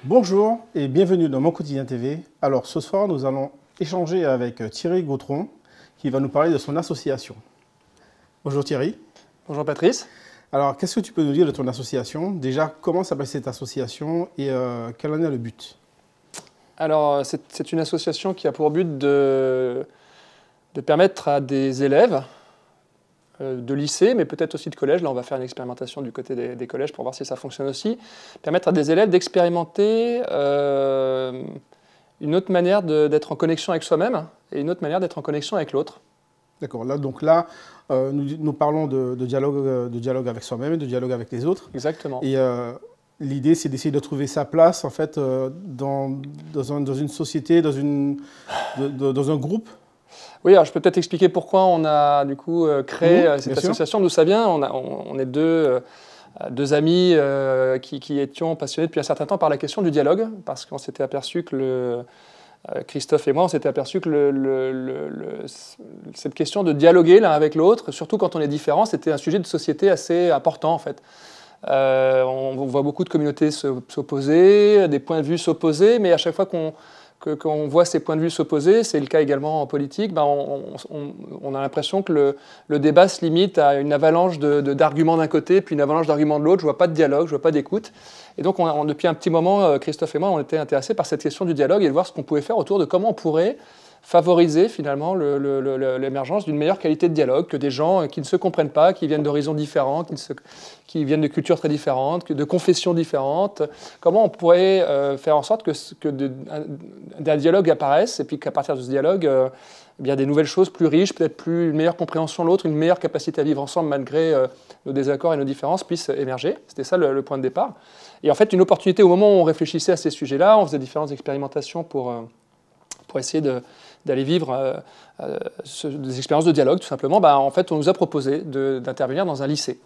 Bonjour et bienvenue dans Mon Quotidien TV. Alors ce soir, nous allons échanger avec Thierry Gautron qui va nous parler de son association. Bonjour Thierry. Bonjour Patrice. Alors qu'est-ce que tu peux nous dire de ton association? Déjà, comment s'appelle cette association et quel en est le but? Alors c'est une association qui a pour but de permettre à des élèves de lycée, mais peut-être aussi de collège, là on va faire une expérimentation du côté des collèges pour voir si ça fonctionne aussi, permettre à des élèves d'expérimenter une autre manière d'être en connexion avec soi-même et une autre manière d'être en connexion avec l'autre. D'accord, là, nous parlons de dialogue avec soi-même et de dialogue avec les autres. Exactement. Et l'idée, c'est d'essayer de trouver sa place en fait, dans une société, dans un groupe. Oui, alors je peux peut-être expliquer pourquoi on a du coup créé cette association. D'où ça vient? On est deux amis qui étions passionnés depuis un certain temps par la question du dialogue, parce qu'on s'était aperçu que Christophe et moi, on s'était aperçu que cette question de dialoguer l'un avec l'autre, surtout quand on est différent, c'était un sujet de société assez important en fait. On voit beaucoup de communautés s'opposer, des points de vue s'opposer, mais à chaque fois qu'on voit ces points de vue s'opposer, c'est le cas également en politique, on a l'impression que le débat se limite à une avalanche d'arguments d'un côté, puis une avalanche d'arguments de l'autre. Je ne vois pas de dialogue, je ne vois pas d'écoute. Et donc, depuis un petit moment, Christophe et moi, on était intéressés par cette question du dialogue et de voir ce qu'on pouvait faire autour de comment on pourrait favoriser finalement l'émergence d'une meilleure qualité de dialogue, que des gens qui ne se comprennent pas, qui viennent d'horizons différents, qui viennent de cultures très différentes, de confessions différentes. Comment on pourrait faire en sorte qu'un dialogue apparaisse et puis qu'à partir de ce dialogue, bien des nouvelles choses plus riches, peut-être une meilleure compréhension de l'autre, une meilleure capacité à vivre ensemble malgré nos désaccords et nos différences puissent émerger. C'était ça le point de départ. Et en fait, une opportunité au moment où on réfléchissait à ces sujets-là, on faisait différentes expérimentations pour essayer d'aller vivre des expériences de dialogue, tout simplement. En fait, on nous a proposé d'intervenir dans un lycée.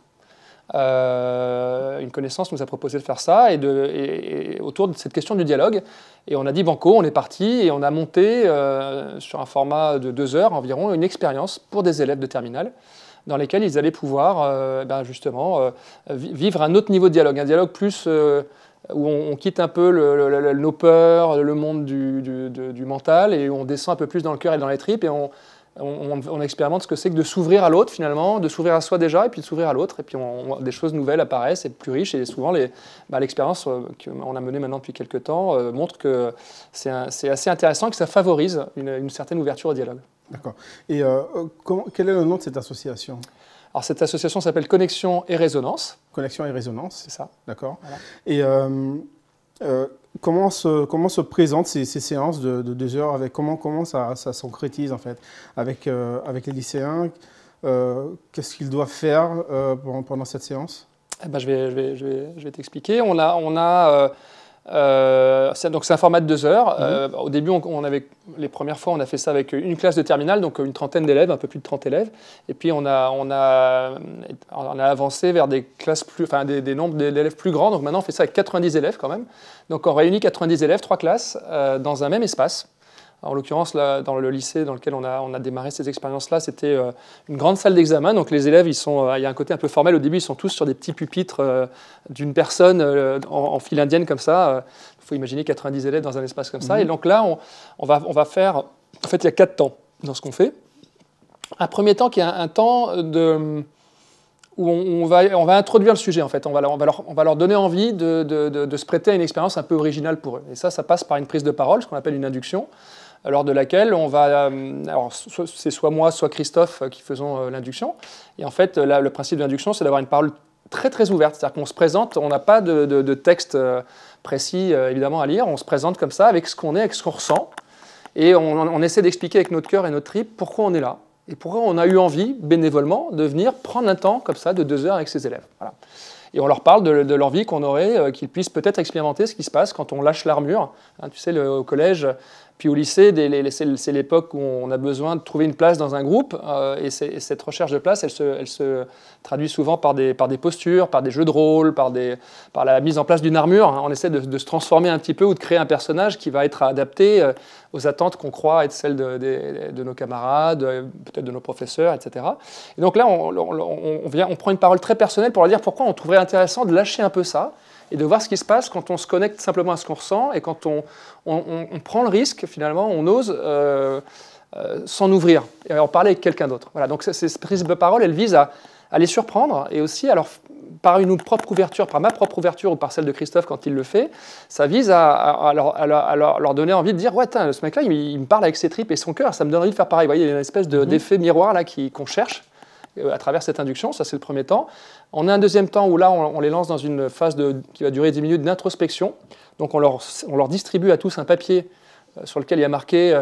Une connaissance nous a proposé de faire ça et autour de cette question du dialogue. Et on a dit banco, on est parti et on a monté sur un format de 2 heures environ une expérience pour des élèves de terminale dans lesquels ils allaient pouvoir justement vivre un autre niveau de dialogue, un dialogue plus où on quitte un peu nos peurs, le monde du mental, et on descend un peu plus dans le cœur et dans les tripes, et on expérimente ce que c'est que de s'ouvrir à l'autre finalement, de s'ouvrir à soi déjà, et puis de s'ouvrir à l'autre, et puis des choses nouvelles apparaissent, et plus riches, et souvent l'expérience qu'on a menée maintenant depuis quelques temps montre que c'est assez intéressant et que ça favorise une certaine ouverture au dialogue. D'accord. Et quel est le nom de cette association? Alors cette association s'appelle Connexion et Résonance. Connexion et Résonance. C'est ça. D'accord. Voilà. Et comment se présentent ces séances de 2 heures comment ça se concrétise en fait avec les lycéens? Qu'est-ce qu'ils doivent faire pendant cette séance? Je vais t'expliquer. Donc c'est un format de 2 heures. Au début, les premières fois, on a fait ça avec une classe de terminale, donc une trentaine d'élèves, un peu plus de 30 élèves. Et puis on a avancé vers des classes des nombres d'élèves plus grands. Donc maintenant, on fait ça avec 90 élèves quand même. Donc on réunit 90 élèves, 3 classes, dans un même espace. En l'occurrence, dans le lycée dans lequel on a démarré ces expériences-là, c'était une grande salle d'examen. Donc les élèves, il y a un côté un peu formel. Au début, ils sont tous sur des petits pupitres d'une personne en file indienne comme ça. Il faut imaginer 90 élèves dans un espace comme ça. Et donc là, on va faire... En fait, il y a 4 temps dans ce qu'on fait. Un premier temps qui est un temps où on va introduire le sujet, en fait. On va leur donner envie de se prêter à une expérience un peu originale pour eux. Et ça passe par une prise de parole, ce qu'on appelle une induction, lors de laquelle on va... Alors, c'est soit moi, soit Christophe qui faisons l'induction. Et en fait, là, le principe de l'induction, c'est d'avoir une parole très, très ouverte. C'est-à-dire qu'on se présente, on n'a pas de texte précis, évidemment, à lire. On se présente comme ça, avec ce qu'on est, avec ce qu'on ressent. Et on essaie d'expliquer avec notre cœur et notre tripes pourquoi on est là. Et pourquoi on a eu envie, bénévolement, de venir prendre un temps comme ça de 2 heures avec ses élèves. Voilà. Et on leur parle de l'envie qu'on aurait, qu'ils puissent peut-être expérimenter ce qui se passe quand on lâche l'armure. Tu sais, au collège, puis au lycée, c'est l'époque où on a besoin de trouver une place dans un groupe. Et cette recherche de place, elle se traduit souvent par des postures, par des jeux de rôle, par la mise en place d'une armure. On essaie de se transformer un petit peu ou de créer un personnage qui va être adapté aux attentes qu'on croit être celles de nos camarades, peut-être de nos professeurs, etc. Et donc là, on prend une parole très personnelle pour leur dire pourquoi on trouverait intéressant de lâcher un peu ça et de voir ce qui se passe quand on se connecte simplement à ce qu'on ressent et quand on prend le risque, finalement, on ose s'en ouvrir et en parler avec quelqu'un d'autre. Voilà, donc cette prise de parole, elle vise à les surprendre et aussi à leur, par une propre ouverture, par ma propre ouverture ou par celle de Christophe quand il le fait, ça vise à leur donner envie de dire « Ouais, ce mec-là, il me parle avec ses tripes et son cœur, ça me donne envie de faire pareil. » Vous voyez, il y a une espèce d'effet miroir là qu'on cherche à travers cette induction, ça c'est le premier temps. On a un deuxième temps où là, on les lance dans une phase qui va durer 10 minutes d'introspection. Donc on leur distribue à tous un papier sur lequel il y a marqué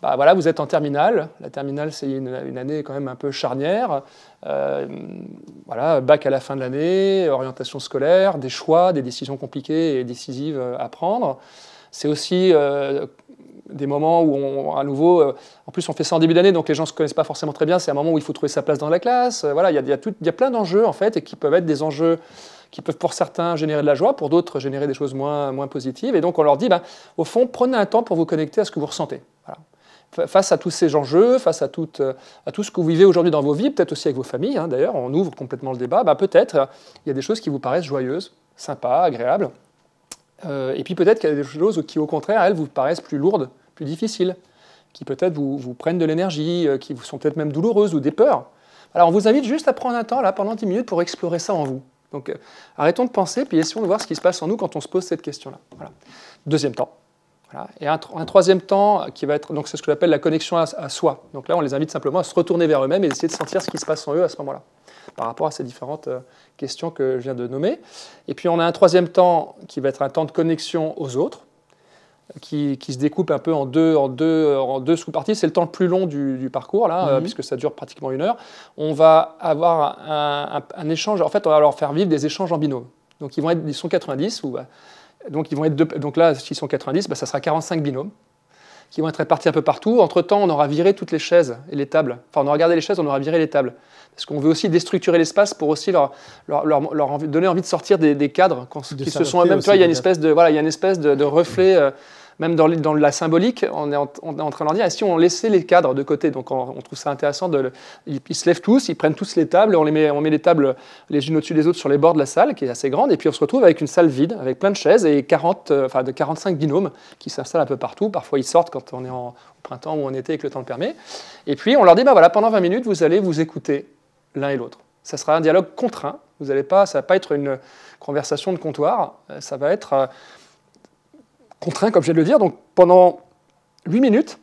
voilà, vous êtes en terminale. La terminale, c'est une année quand même un peu charnière. Voilà, bac à la fin de l'année, orientation scolaire, des choix, des décisions compliquées et décisives à prendre. C'est aussi des moments où, à nouveau, en plus on fait ça en début d'année, donc les gens ne se connaissent pas forcément très bien. C'est un moment où il faut trouver sa place dans la classe. Voilà, il y a plein d'enjeux, en fait, et qui peuvent être des enjeux qui peuvent pour certains générer de la joie, pour d'autres générer des choses moins positives. Et donc on leur dit, au fond, prenez un temps pour vous connecter à ce que vous ressentez. Voilà. Face à tous ces enjeux, face à tout ce que vous vivez aujourd'hui dans vos vies, peut-être aussi avec vos familles, hein, d'ailleurs, on ouvre complètement le débat, peut-être il y a des choses qui vous paraissent joyeuses, sympas, agréables, et puis peut-être qu'il y a des choses qui, au contraire, elles vous paraissent plus lourdes, plus difficiles, qui peut-être vous prennent de l'énergie, qui vous sont peut-être même douloureuses ou des peurs. Alors on vous invite juste à prendre un temps, là, pendant 10 minutes, pour explorer ça en vous. Donc arrêtons de penser, puis essayons de voir ce qui se passe en nous quand on se pose cette question-là. Voilà. Deuxième temps. Voilà. Et un troisième temps qui va être, donc c'est ce que j'appelle la connexion à soi. Donc là, on les invite simplement à se retourner vers eux-mêmes et essayer de sentir ce qui se passe en eux à ce moment-là, par rapport à ces différentes questions que je viens de nommer. Et puis on a un troisième temps qui va être un temps de connexion aux autres, qui se découpe un peu en deux sous-parties. C'est le temps le plus long du parcours, là, puisque ça dure pratiquement 1 heure. On va avoir un échange. En fait, on va leur faire vivre des échanges en binôme. Donc, ils sont 90. Donc, ils vont être donc là, s'ils sont 90, ça sera 45 binômes qui vont être répartis un peu partout. Entre-temps, on aura viré toutes les chaises et les tables. Enfin, on aura gardé les chaises, on aura viré les tables. Parce qu'on veut aussi déstructurer l'espace pour aussi leur donner envie de sortir des cadres qui se sont eux-mêmes. Tu vois, il y a une espèce de reflet, même dans la symbolique, on est en train de leur dire, si on laissait les cadres de côté, donc on trouve ça intéressant, ils se lèvent tous, ils prennent tous les tables, on met les tables les unes au-dessus des autres sur les bords de la salle, qui est assez grande, et puis on se retrouve avec une salle vide, avec plein de chaises, et 45 binômes qui s'installent un peu partout. Parfois ils sortent quand on est au printemps ou en été et que le temps le permet. Et puis on leur dit, voilà, pendant 20 minutes, vous allez vous écouter l'un et l'autre. Ça sera un dialogue contraint, ça ne va pas être une conversation de comptoir, ça va être contraint, comme je viens de le dire. Donc pendant 8 minutes,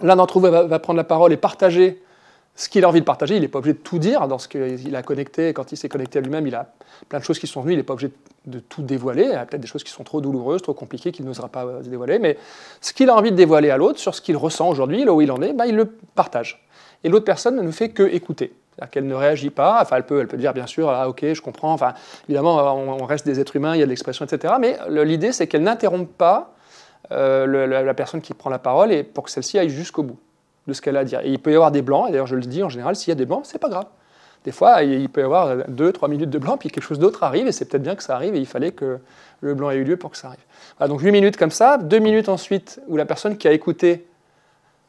l'un d'entre vous va prendre la parole et partager ce qu'il a envie de partager. Il n'est pas obligé de tout dire dans ce qu'il a connecté. Quand il s'est connecté à lui-même, il a plein de choses qui sont venues. Il n'est pas obligé de tout dévoiler. Il y a peut-être des choses qui sont trop douloureuses, trop compliquées, qu'il n'osera pas dévoiler. Mais ce qu'il a envie de dévoiler à l'autre, sur ce qu'il ressent aujourd'hui, là où il en est, il le partage. Et l'autre personne ne fait que écouter. C'est-à-dire qu'elle ne réagit pas. Enfin, elle peut dire, bien sûr, ah, ok, je comprends. Enfin, évidemment, on reste des êtres humains, il y a de l'expression, etc. Mais l'idée, c'est qu'elle n'interrompe pas la personne qui prend la parole et pour que celle-ci aille jusqu'au bout de ce qu'elle a à dire. Et il peut y avoir des blancs, et d'ailleurs, je le dis en général, s'il y a des blancs, c'est pas grave. Des fois, il peut y avoir 2-3 minutes de blanc, puis quelque chose d'autre arrive, et c'est peut-être bien que ça arrive, et il fallait que le blanc ait eu lieu pour que ça arrive. Voilà, donc 8 minutes comme ça, 2 minutes ensuite, où la personne qui a écouté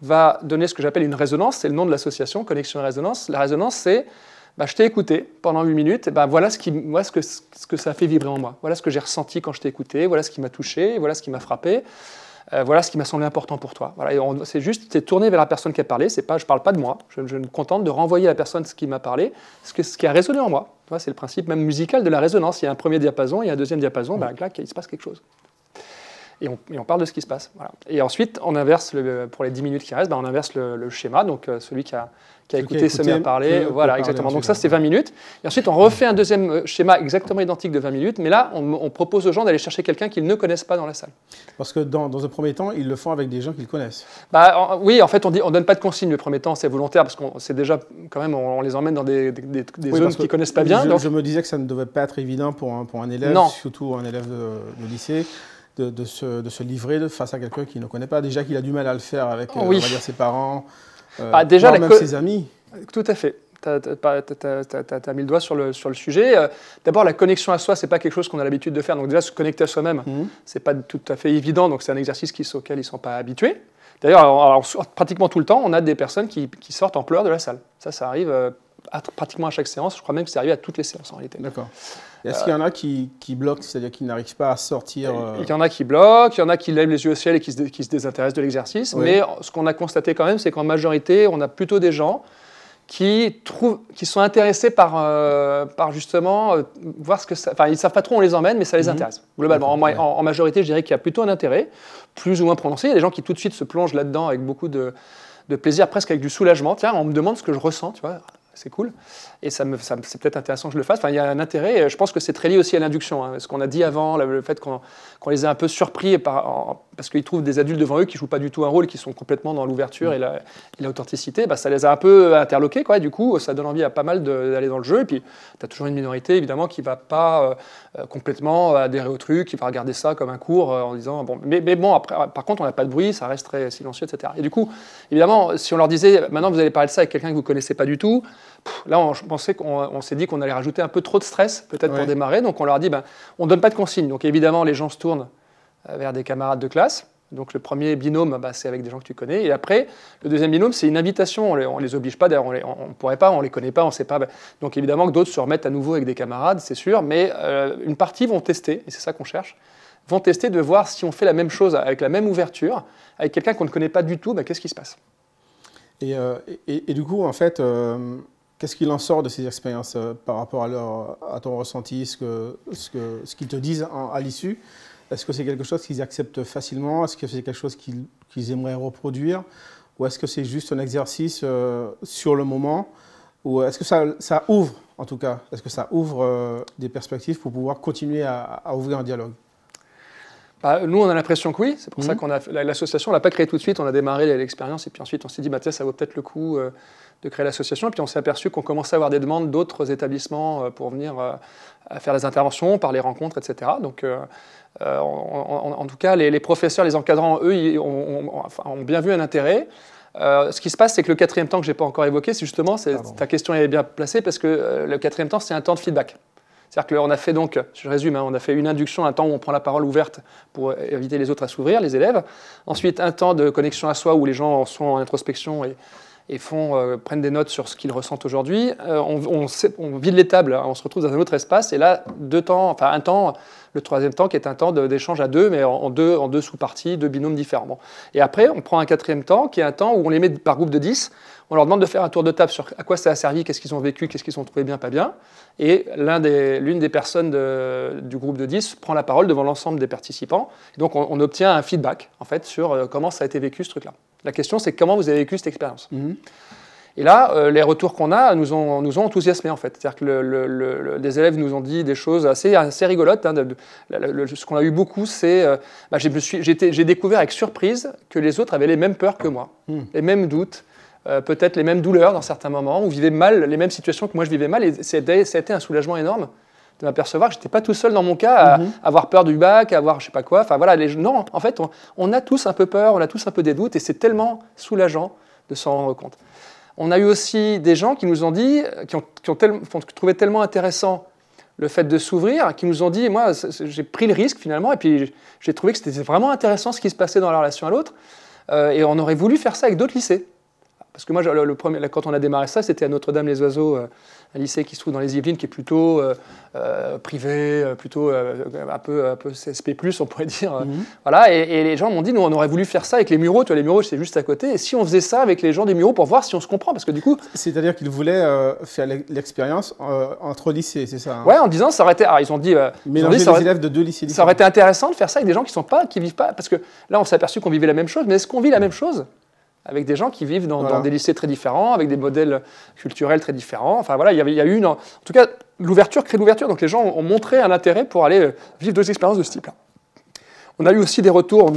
va donner ce que j'appelle une résonance, c'est le nom de l'association, connexion et résonance. La résonance, c'est je t'ai écouté pendant 8 minutes, et voilà ce que ça a fait vibrer en moi. Voilà ce que j'ai ressenti quand je t'ai écouté, voilà ce qui m'a touché, voilà ce qui m'a frappé, voilà ce qui m'a semblé important pour toi. Voilà, c'est tourné vers la personne qui a parlé, je ne parle pas de moi, je me contente de renvoyer à la personne ce qui m'a parlé, ce qui a résonné en moi. C'est le principe même musical de la résonance. Il y a un premier diapason, il y a un deuxième diapason, là, il se passe quelque chose. Et on parle de ce qui se passe. Voilà. Et ensuite, on inverse, pour les 10 minutes qui restent, on inverse le schéma. Donc, celui qui a écouté se met à parler. Voilà, exactement. Donc ça, c'est 20 minutes. Et ensuite, on refait un deuxième schéma exactement identique de 20 minutes. Mais là, on propose aux gens d'aller chercher quelqu'un qu'ils ne connaissent pas dans la salle. Parce que dans un premier temps, ils le font avec des gens qu'ils connaissent. Oui, en fait, on ne donne pas de consignes le premier temps. C'est volontaire parce qu'on c'est déjà, quand même, on les emmène dans des zones qu'ils ne connaissent pas bien. Je me disais que ça ne devait pas être évident pour un élève, surtout un élève de lycée. De se livrer face à quelqu'un qu'il ne connaît pas. Déjà qu'il a du mal à le faire avec on va dire ses parents, même ses amis. Tout à fait. Tu as mis le doigt sur le sujet. D'abord, la connexion à soi, ce n'est pas quelque chose qu'on a l'habitude de faire. Donc déjà, se connecter à soi-même, ce n'est pas tout à fait évident. Donc c'est un exercice auquel ils ne sont pas habitués. D'ailleurs, pratiquement tout le temps, on a des personnes qui sortent en pleurs de la salle. Ça arrive pratiquement à chaque séance. Je crois même que c'est arrivé à toutes les séances en réalité. D'accord. Est-ce qu'il y en a qui bloquent, c'est-à-dire qui n'arrivent pas à sortir Il y en a qui bloquent, il y en a qui lèvent les yeux au ciel et qui se désintéressent de l'exercice. Oui. Mais ce qu'on a constaté quand même, c'est qu'en majorité, on a plutôt des gens qui sont intéressés par justement voir ce que ça... Enfin, ils ne savent pas trop où on les emmène, mais ça les intéresse. Globalement, en majorité, je dirais qu'il y a plutôt un intérêt, plus ou moins prononcé. Il y a des gens qui tout de suite se plongent là-dedans avec beaucoup de plaisir, presque avec du soulagement. Tiens, on me demande ce que je ressens, tu vois. C'est cool. Et c'est peut-être intéressant que je le fasse. Enfin, il y a un intérêt. Je pense que c'est très lié aussi à l'induction. Ce qu'on a dit avant, le fait qu'on les a un peu surpris parce qu'ils trouvent des adultes devant eux qui ne jouent pas du tout un rôle, qui sont complètement dans l'ouverture et l'authenticité, ça les a un peu interloqués. Du coup, ça donne envie à pas mal d'aller dans le jeu. Et puis, tu as toujours une minorité, évidemment, qui ne va pas complètement adhérer au truc, qui va regarder ça comme un cours en disant... Bon, mais bon, après, par contre, on n'a pas de bruit, ça reste très silencieux, etc. Et du coup, évidemment, si on leur disait, maintenant, vous allez parler de ça avec quelqu'un que vous ne connaissez pas du tout, là, on s'est dit qu'on allait rajouter un peu trop de stress, peut-être pour démarrer. Donc, on leur a dit, on ne donne pas de consignes. Donc, évidemment, les gens se tournent vers des camarades de classe. Donc, le premier binôme, c'est avec des gens que tu connais. Et après, le deuxième binôme, c'est une invitation. On les oblige pas. D'ailleurs, on ne pourrait pas, on les connaît pas, on ne sait pas. Donc, évidemment, que d'autres se remettent à nouveau avec des camarades, c'est sûr. Mais une partie vont tester, et c'est ça qu'on cherche, vont tester de voir si on fait la même chose avec la même ouverture, avec quelqu'un qu'on ne connaît pas du tout, qu'est-ce qui se passe. Et du coup, en fait... Qu'est-ce qu'il en sort de ces expériences par rapport à ton ressenti, ce qu'ils te disent à l'issue? Est-ce que c'est quelque chose qu'ils acceptent facilement? Est-ce que c'est quelque chose qu'ils aimeraient reproduire? Ou est-ce que c'est juste un exercice sur le moment? Ou est-ce que ça ouvre, en tout cas, est-ce que ça ouvre des perspectives pour pouvoir continuer à ouvrir un dialogue? Nous, on a l'impression que oui. C'est pour ça qu'on a l'association, on ne l'a pas créée tout de suite. On a démarré l'expérience et puis ensuite, on s'est dit, ça vaut peut-être le coup de créer l'association. Et puis, on s'est aperçu qu'on commençait à avoir des demandes d'autres établissements pour venir faire des interventions, par les rencontres, etc. Donc, en tout cas, les professeurs, les encadrants, eux, ils ont bien vu un intérêt. Ce qui se passe, c'est que le quatrième temps que je n'ai pas encore évoqué, c'est justement, ta question est bien placée, parce que le quatrième temps, c'est un temps de feedback. C'est-à-dire qu'on a fait donc, je résume, on a fait une induction, un temps où on prend la parole ouverte pour inviter les autres à s'ouvrir, les élèves. Ensuite, un temps de connexion à soi où les gens sont en introspection et prennent des notes sur ce qu'ils ressentent aujourd'hui. On vide les tables, on se retrouve dans un autre espace. Et là, un temps, le troisième temps qui est un temps d'échange à deux, mais en deux sous-parties, deux binômes différents. Bon. Et après, on prend un quatrième temps qui est un temps où on les met par groupe de 10. On leur demande de faire un tour de table sur à quoi ça a servi, qu'est-ce qu'ils ont vécu, qu'est-ce qu'ils ont trouvé bien, pas bien. Et l'une des personnes du groupe de 10 prend la parole devant l'ensemble des participants. Et donc, on obtient un feedback, en fait, sur comment ça a été vécu, ce truc-là. La question, c'est comment vous avez vécu cette expérience. Et là, les retours qu'on a nous ont enthousiasmés, en fait. C'est-à-dire que des élèves nous ont dit des choses assez rigolotes. Ce qu'on a eu beaucoup, c'est... j'ai découvert avec surprise que les autres avaient les mêmes peurs que moi, les mêmes doutes, peut-être les mêmes douleurs dans certains moments, ou vivaient mal les mêmes situations que moi je vivais mal. Et ça a été un soulagement énorme de m'apercevoir que je n'étais pas tout seul dans mon cas à avoir peur du bac, à avoir je ne sais pas quoi. Enfin, voilà, non, en fait, on a tous un peu peur, on a tous un peu des doutes, et c'est tellement soulageant de s'en rendre compte. On a eu aussi des gens qui nous ont dit, qui ont trouvé tellement intéressant le fait de s'ouvrir, qui nous ont dit, moi, j'ai pris le risque finalement, et puis j'ai trouvé que c'était vraiment intéressant ce qui se passait dans la relation à l'autre, et on aurait voulu faire ça avec d'autres lycées. Parce que moi, quand on a démarré ça, c'était à Notre-Dame-les-Oiseaux, un lycée qui se trouve dans les Yvelines, qui est plutôt privé, plutôt un peu CSP+, on pourrait dire. Voilà, et les gens m'ont dit, nous, on aurait voulu faire ça avec les Mureaux. Tu vois, les Mureaux, c'est juste à côté. Et si on faisait ça avec les gens des Mureaux pour voir si on se comprend, parce que du coup... C'est-à-dire qu'ils voulaient faire l'expérience entre lycées, c'est ça, hein? Ouais, en disant, ça aurait été... ils ont dit... mélanger les élèves de deux lycées différents. Ça aurait été intéressant de faire ça avec des gens qui vivent pas... Parce que là, on s'est aperçu qu'on vivait la même chose, mais est-ce qu'on vit la même chose avec des gens qui vivent dans des lycées très différents, avec des modèles culturels très différents. Enfin voilà, il y a eu en tout cas, l'ouverture crée l'ouverture. Donc les gens ont montré un intérêt pour aller vivre d'autres expériences de ce type-là. On a eu aussi des retours,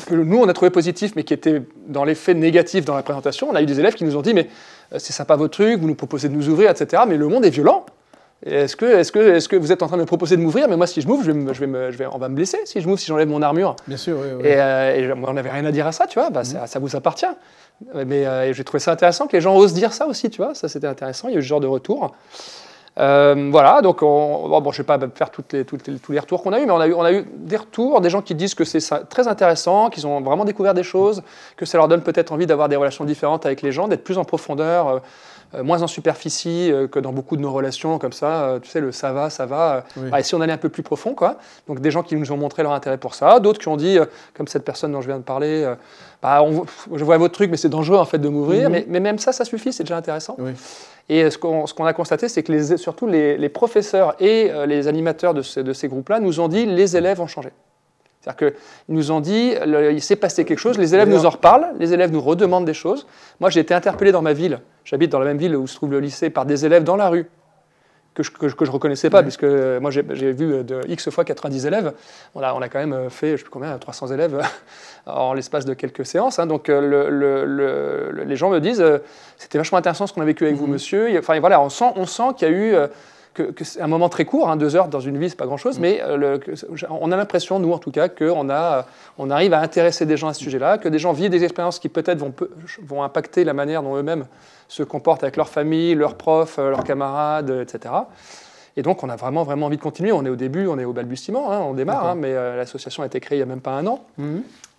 que nous, on a trouvé positifs, mais qui étaient dans l'effet négatif dans la présentation. On a eu des élèves qui nous ont dit, mais c'est sympa votre truc, vous nous proposez de nous ouvrir, etc. Mais le monde est violent. Est-ce que vous êtes en train de me proposer de m'ouvrir? Mais moi, si je m'ouvre, on va me blesser. Si je m'ouvre, si j'enlève mon armure. Bien sûr, oui. Et on n'avait rien à dire à ça, tu vois. Ça vous appartient. Mais j'ai trouvé ça intéressant que les gens osent dire ça aussi, tu vois. Ça, c'était intéressant. Il y a eu ce genre de retour. Voilà, donc je ne vais pas faire tous les retours qu'on a eu, mais on a eu des retours, des gens qui disent que c'est très intéressant, qu'ils ont vraiment découvert des choses, que ça leur donne peut-être envie d'avoir des relations différentes avec les gens, d'être plus en profondeur, moins en superficie que dans beaucoup de nos relations, comme ça, tu sais, le ça va. Oui. Et si on allait un peu plus profond, quoi. Donc des gens qui nous ont montré leur intérêt pour ça, d'autres qui ont dit, comme cette personne dont je viens de parler, je vois votre truc, mais c'est dangereux en fait de m'ouvrir, mais même ça suffit, c'est déjà intéressant. Oui. Et ce qu'on a constaté, c'est que surtout les professeurs et les animateurs de ces groupes-là nous ont dit les élèves ont changé. C'est-à-dire qu'ils nous ont dit il s'est passé quelque chose, les élèves nous en reparlent, les élèves nous redemandent des choses. Moi, j'ai été interpellé dans ma ville, j'habite dans la même ville où se trouve le lycée, par des élèves dans la rue que je ne reconnaissais pas, puisque moi j'ai vu de X fois 90 élèves. On a quand même fait, je ne sais plus combien, 300 élèves en l'espace de quelques séances. Hein. Donc les gens me disent c'était vachement intéressant ce qu'on a vécu avec vous, monsieur. Enfin voilà, on sent qu'il y a eu que c'est un moment très court, hein, 2 heures dans une vie, c'est pas grand-chose, mais on a l'impression, nous en tout cas, qu'on arrive à intéresser des gens à ce sujet-là, que des gens vivent des expériences qui peut-être vont impacter la manière dont eux-mêmes se comportent avec leur famille, leurs profs, leurs camarades, etc. Et donc, on a vraiment envie de continuer. On est au début, on est au balbutiement, hein, on démarre, hein, mais l'association a été créée il n'y a même pas 1 an.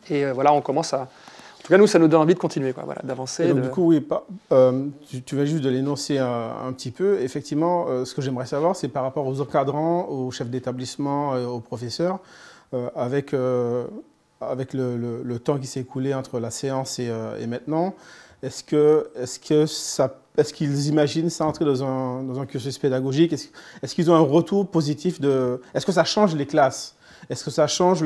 Et voilà, on commence à... En tout cas, nous, ça nous donne envie de continuer, quoi, voilà, d'avancer. Du coup, oui, tu vas juste de l'énoncer un petit peu. Effectivement, ce que j'aimerais savoir, c'est par rapport aux encadrants, aux chefs d'établissement, aux professeurs, avec le temps qui s'est écoulé entre la séance et maintenant. Est-ce qu'ils imaginent ça entrer dans un cursus pédagogique? Est-ce qu'ils ont un retour positif Est-ce que ça change les classes? Est-ce que ça change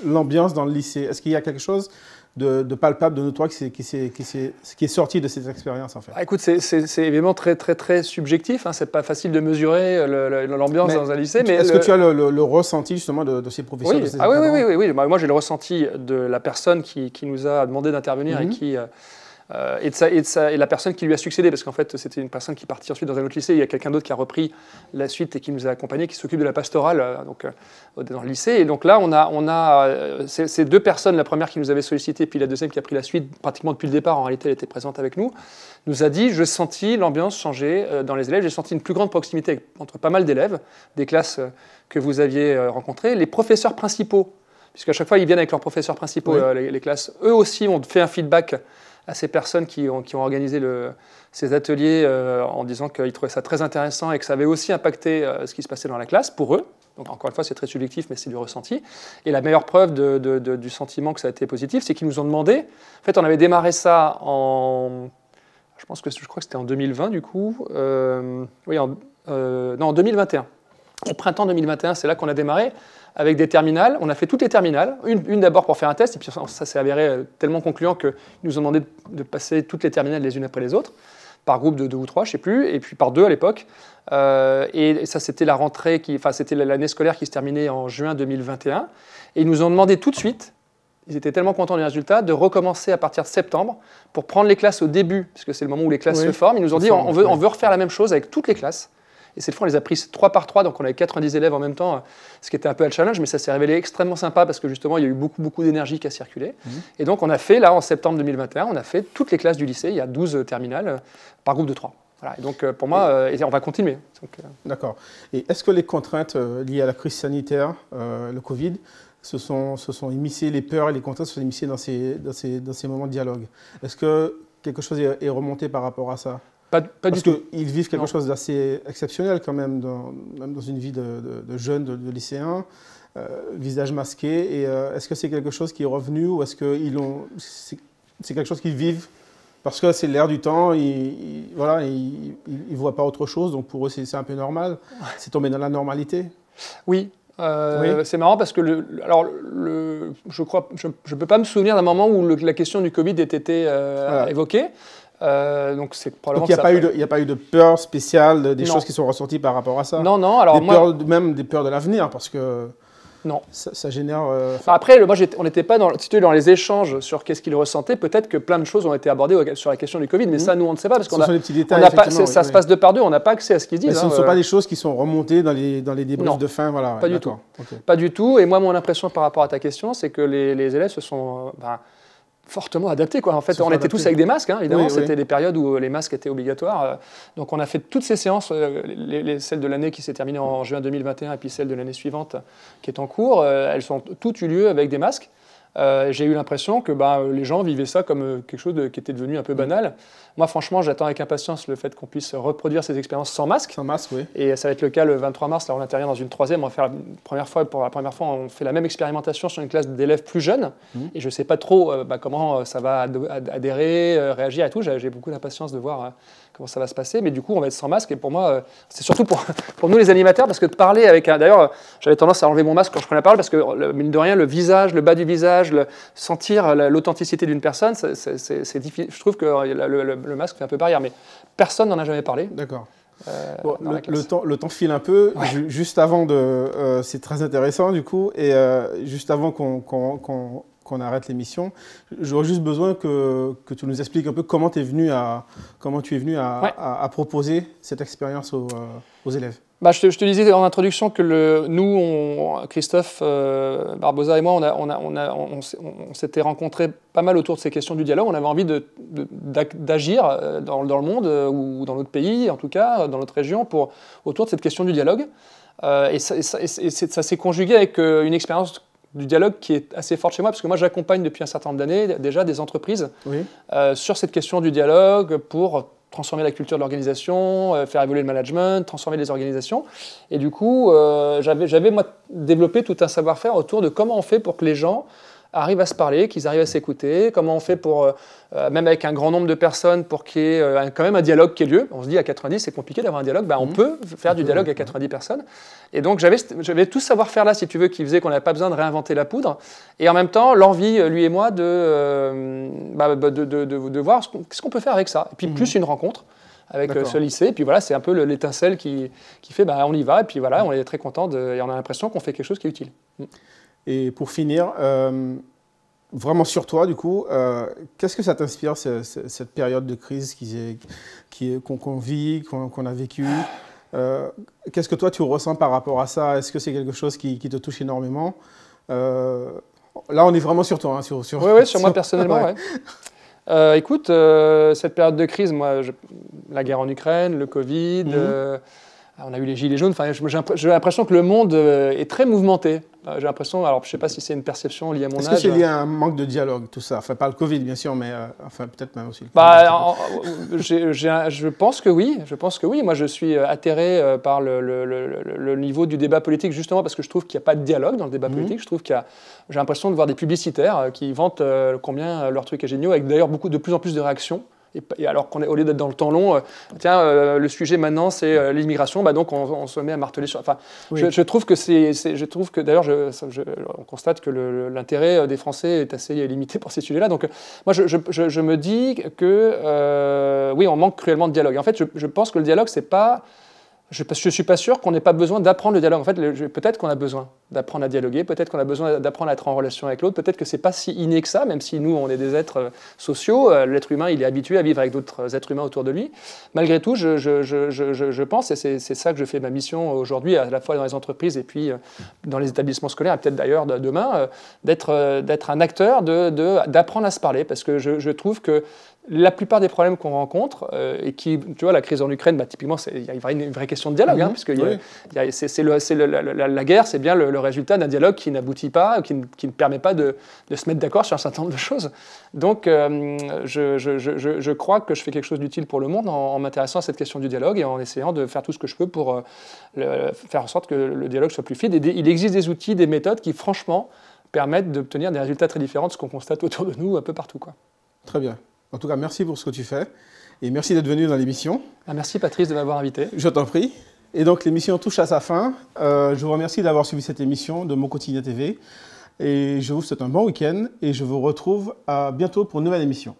l'ambiance dans le lycée? Est-ce qu'il y a quelque chose de palpable, de notoire qui est sorti de cette expérience en fait? Écoute, c'est évidemment très, très, très subjectif. Hein. C'est pas facile de mesurer l'ambiance dans un lycée. Mais est-ce que tu as le ressenti justement de ces professeurs? Oui. De ces oui. Moi, j'ai le ressenti de la personne qui nous a demandé d'intervenir et qui... et la personne qui lui a succédé, parce qu'en fait c'était une personne qui est partie ensuite dans un autre lycée, il y a quelqu'un d'autre qui a repris la suite et qui nous a accompagnés, qui s'occupe de la pastorale dans le lycée. Et donc là on a ces 2 personnes, la première qui nous avait sollicité, puis la deuxième qui a pris la suite pratiquement depuis le départ, en réalité elle était présente avec nous a dit: j'ai senti l'ambiance changer dans les élèves, j'ai senti une plus grande proximité entre pas mal d'élèves, des classes que vous aviez rencontrées, les professeurs principaux, puisqu'à chaque fois ils viennent avec leurs professeurs principaux, les classes, eux aussi ont fait un feedback à ces personnes qui ont organisé ces ateliers en disant qu'ils trouvaient ça très intéressant et que ça avait aussi impacté ce qui se passait dans la classe pour eux. Donc encore une fois, c'est très subjectif, mais c'est du ressenti. Et la meilleure preuve du sentiment que ça a été positif, c'est qu'ils nous ont demandé... En fait, on avait démarré ça je crois que c'était en 2020 du coup. Non, en 2021. Au printemps 2021, c'est là qu'on a démarré avec des terminales. On a fait toutes les terminales, une d'abord pour faire un test, et puis ça s'est avéré tellement concluant qu'ils nous ont demandé de passer toutes les terminales les unes après les autres, par groupe de 2 ou 3, je ne sais plus, et puis par 2 à l'époque. Et ça, c'était la rentrée, c'était l'année scolaire qui se terminait en juin 2021. Et ils nous ont demandé tout de suite, ils étaient tellement contents du résultat, de recommencer à partir de septembre pour prendre les classes au début, puisque c'est le moment où les classes se forment. Ils nous ont dit on veut refaire la même chose avec toutes les classes. Et cette fois, on les a prises 3 par 3, donc on avait 90 élèves en même temps, ce qui était un peu un challenge, mais ça s'est révélé extrêmement sympa parce que justement, il y a eu beaucoup d'énergie qui a circulé. Et donc, on a fait, là, en septembre 2021, on a fait toutes les classes du lycée, il y a 12 terminales par groupe de 3. Voilà. Et donc, pour moi, on va continuer. D'accord. Et est-ce que les contraintes liées à la crise sanitaire, le Covid, se sont immiscées, les peurs et les contraintes se sont immiscées dans ces moments de dialogue? Est-ce que quelque chose est remonté par rapport à ça? Pas du tout. Parce qu'ils vivent quelque chose d'assez exceptionnel quand même, même dans une vie de jeunes, de lycéens, visage masqué. Et est-ce que c'est quelque chose qui est revenu ou est-ce que c'est quelque chose qu'ils vivent parce que c'est l'air du temps, ils ne voient pas autre chose, donc pour eux c'est un peu normal. C'est tombé dans la normalité. Oui. C'est marrant parce que je ne peux pas me souvenir d'un moment où la question du Covid ait été évoquée. Donc il n'y a pas eu de peur spéciale, des choses qui sont ressorties par rapport à ça? Non. Alors même des peurs de l'avenir, parce que non. Ça génère... Après, on n'était pas dans les échanges sur qu'est-ce qu'ils ressentaient. Peut-être que plein de choses ont été abordées sur la question du Covid, mais ça, nous, on ne sait pas. Parce ce sont des petits détails, ça se passe 2 par 2, on n'a pas accès à ce qu'ils disent. Mais ce ne sont pas des choses qui sont remontées dans les débriefs de fin, voilà. Pas du tout. Okay. Pas du tout. Et moi, mon impression par rapport à ta question, c'est que les élèves se sont... fortement adapté, quoi. En fait, on était tous avec des masques, hein, évidemment. Oui, c'était oui. des périodes où les masques étaient obligatoires. Donc, on a fait toutes ces séances, celles de l'année qui s'est terminée en juin 2021 et puis celle de l'année suivante qui est en cours. Elles ont toutes eu lieu avec des masques. J'ai eu l'impression que les gens vivaient ça comme quelque chose qui était devenu un peu banal. Moi, franchement, j'attends avec impatience le fait qu'on puisse reproduire ces expériences sans masque. Sans masque, oui. Et ça va être le cas le 23 mars. Là, on intervient dans une troisième. On va faire pour la première fois, on fait la même expérimentation sur une classe d'élèves plus jeunes. Et je ne sais pas trop comment ça va adhérer, réagir et tout. J'ai beaucoup d'impatience de voir comment ça va se passer. Mais du coup, on va être sans masque. Et pour moi, c'est surtout pour nous les animateurs, parce que de parler avec un... D'ailleurs, j'avais tendance à enlever mon masque quand je prenais la parole, parce que, mine de rien, le visage, le bas du visage, sentir l'authenticité d'une personne, c'est difficile. Je trouve que le masque fait un peu barrière, mais personne n'en a jamais parlé. D'accord. Bon, le temps file un peu. Ouais. Juste avant de... c'est très intéressant, du coup. Et juste avant qu'on arrête l'émission, j'aurais juste besoin que tu nous expliques un peu comment tu es venu à proposer cette expérience aux élèves. Je te disais en introduction que Christophe Barbosa et moi, on s'était rencontrés pas mal autour de ces questions du dialogue. On avait envie d'agir dans le monde ou dans notre pays, en tout cas, dans notre région, autour de cette question du dialogue. Et ça s'est conjugué avec une expérience du dialogue qui est assez forte chez moi, parce que moi, j'accompagne depuis un certain nombre d'années déjà des entreprises sur cette question du dialogue pour transformer la culture de l'organisation, faire évoluer le management, transformer les organisations. Et du coup, j'avais moi développé tout un savoir-faire autour de comment on fait pour que les gens arrivent à se parler, qu'ils arrivent à s'écouter, comment on fait pour, même avec un grand nombre de personnes, pour qu'il y ait quand même un dialogue qui ait lieu. On se dit à 90, c'est compliqué d'avoir un dialogue. On peut faire du dialogue à 90 personnes. Et donc, j'avais tout ce savoir-faire-là, si tu veux, qui faisait qu'on n'avait pas besoin de réinventer la poudre. Et en même temps, l'envie, lui et moi, de voir ce qu'on peut faire avec ça. Et puis, plus une rencontre avec ce lycée. Et puis voilà, c'est un peu l'étincelle qui fait, on y va. Et puis voilà, on est très content et on a l'impression qu'on fait quelque chose qui est utile. Et pour finir, vraiment sur toi, du coup, qu'est-ce que ça t'inspire, cette période de crise qu'on vit, qu'on a vécue? Qu'est-ce que toi, tu ressens par rapport à ça? Est-ce que c'est quelque chose qui te touche énormément? Là, on est vraiment sur toi. Hein, oui, sur moi personnellement, ouais. Écoute, cette période de crise, moi, la guerre en Ukraine, le Covid... on a eu les gilets jaunes. Enfin, j'ai l'impression que le monde est très mouvementé. J'ai l'impression, alors je ne sais pas si c'est une perception liée à mon âge. Est-ce que c'est lié à un manque de dialogue, tout ça? Enfin, pas le Covid, bien sûr, mais peut-être même aussi. Je pense que oui. Je pense que oui. Moi, je suis atterré par le niveau du débat politique, justement parce que je trouve qu'il n'y a pas de dialogue dans le débat politique. Je trouve j'ai l'impression de voir des publicitaires qui vantent combien leur truc est génial, avec d'ailleurs de plus en plus de réactions. Et alors qu'au lieu d'être dans le temps long, le sujet maintenant c'est l'immigration, donc on se met à marteler sur. Enfin, je trouve que d'ailleurs on constate que l'intérêt des Français est assez limité pour ces sujets-là. Donc moi je me dis que oui, on manque cruellement de dialogue. En fait, je pense que le dialogue c'est pas. Je ne suis pas sûr qu'on n'ait pas besoin d'apprendre le dialogue. En fait, peut-être qu'on a besoin d'apprendre à dialoguer, peut-être qu'on a besoin d'apprendre à être en relation avec l'autre, peut-être que ce n'est pas si inné que ça, même si nous, on est des êtres sociaux. L'être humain, il est habitué à vivre avec d'autres êtres humains autour de lui. Malgré tout, je pense, et c'est ça que je fais ma mission aujourd'hui, à la fois dans les entreprises et puis dans les établissements scolaires, et peut-être d'ailleurs demain, d'être un acteur, d'apprendre à se parler, parce que je trouve que la plupart des problèmes qu'on rencontre, et qui, tu vois, la crise en Ukraine, typiquement, il y a une vraie question de dialogue, puisque la guerre, c'est bien le résultat d'un dialogue qui n'aboutit pas, qui ne permet pas de se mettre d'accord sur un certain nombre de choses. Donc, je crois que je fais quelque chose d'utile pour le monde en m'intéressant à cette question du dialogue et en essayant de faire tout ce que je peux pour faire en sorte que le dialogue soit plus fluide. Et il existe des outils, des méthodes qui, franchement, permettent d'obtenir des résultats très différents de ce qu'on constate autour de nous un peu partout, quoi. Très bien. En tout cas, merci pour ce que tu fais et merci d'être venu dans l'émission. Merci Patrice de m'avoir invité. Je t'en prie. Et donc l'émission touche à sa fin. Je vous remercie d'avoir suivi cette émission de Mon Quotidien TV et je vous souhaite un bon week-end et je vous retrouve à bientôt pour une nouvelle émission.